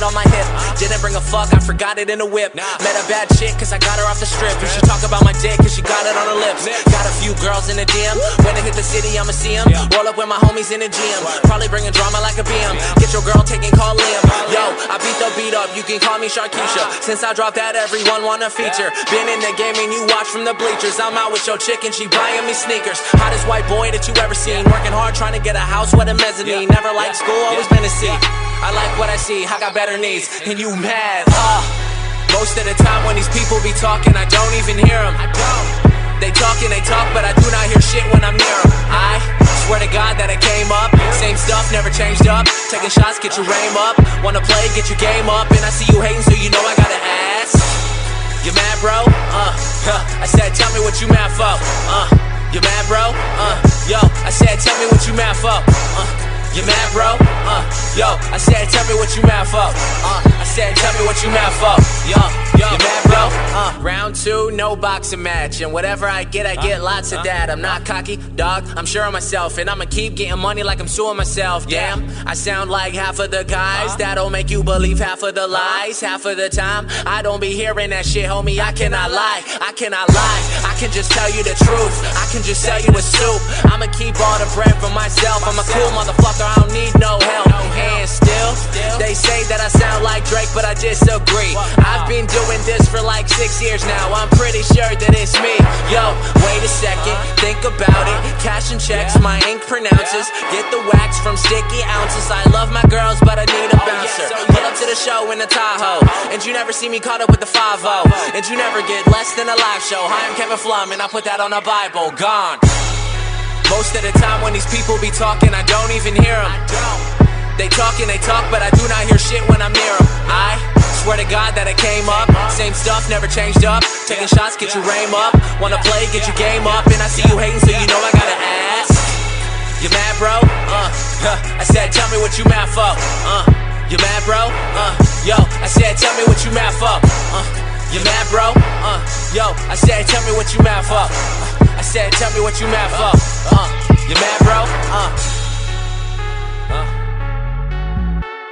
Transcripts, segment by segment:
on my hip. Didn't bring a fuck, I forgot it in the whip. Met a bad chick cause I got her off the strip. And she talk about my dick cause she got it on her lips. Got a few girls in the DM. When I hit the city I'ma see them. Roll up with my homies in the gym. Probably bringing drama like a BM. Get your girl taking call Liam. Yo, I beat the beat up, you can call me Sharkeisha. Since I dropped that everyone wanna feature. Been in the game and you watch from the bleachers. I'm out with your chick and she buying me sneakers. Hottest white boy that you ever seen. Working hard trying to get a house with a mezzanine. Never liked school, always been a C. I like what I see, I got better needs. And you mad, most of the time when these people be talking, I don't even hear them. They talk and they talk, but I do not hear shit when I'm near them. I swear to God that I came up. Same stuff, never changed up. Taking shots, get your aim up. Wanna play, get your game up. And I see you hating, so you know I gotta ask. You mad, bro? I said, tell me what you mad for. You mad, bro? Yo, I said, tell me what you mad for. You mad, bro? Yo, I said, tell me what you mad for. I said, tell me what you mad for. Yo, you mad, bro? Round 2, no boxing match. And whatever I get lots of that. I'm not cocky, dog, I'm sure of myself. And I'ma keep getting money like I'm suing myself. Damn, I sound like half of the guys. That'll make you believe half of the lies. Half of the time, I don't be hearing that shit, homie. I cannot lie, I cannot lie. I can just tell you the truth, I can just sell you a soup. I'ma keep all the bread for myself. I'm a cool motherfucker, I don't need no help. And still, they say that I sound like Drake, but I disagree. I've been doing this for like 6 years now. I'm pretty sure that it's me. Yo, wait a second, think about it. Cash and checks, my ink pronounces. Get the wax from sticky ounces. I love my girls, but I need a bouncer. Pull up to the show in the Tahoe, and you never see me caught up with the 5-0. And you never get less than a live show. Hi, I'm Kevin Flum, and I put that on a Bible. Gone. Most of the time when these people be talking, I don't even hear them. They talk and they talk, but I do not hear shit when I'm near them. I swear to God that I came up. Same stuff, never changed up. Taking shots, get your aim up. Wanna play, get your game up. And I see you hating, so you know I gotta ask. You mad, bro? I said, tell me what you mad for. You mad, bro? Yo, I said, tell me what you mad for. You mad, bro? Yo, I said, tell me what you mad for. I said, tell me what you mad for. You mad, bro?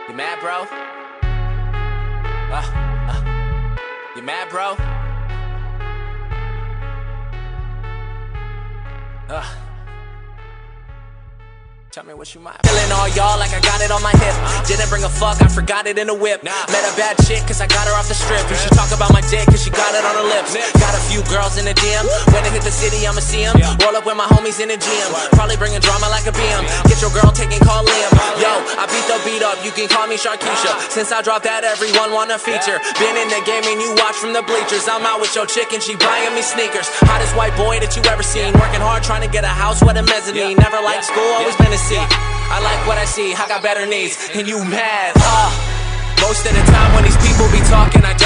You mad, bro? You mad, bro? Tell me what you mad. Feeling all y'all like I got it on my hip. Didn't bring a fuck, I forgot it in the whip. Met a bad chick cause I got her off the strip. And she talk about my dick cause she got it on her lips. Got a few girls in the DM. When I hit the city I'ma see them. Roll up with my homies in the gym. Probably bringing drama like a BM. Get your girl taking call Liam. Yo, I beat the beat up, you can call me Sharkeisha. Since I dropped that everyone wanna feature. Been in the game and you watch from the bleachers. I'm out with your chick and she buying me sneakers. Hottest white boy that you ever seen. Working hard trying to get a house with a mezzanine. Never liked school, always been a C. I like what I see, I got better needs. And you mad, most of the time when these people be talking, I don't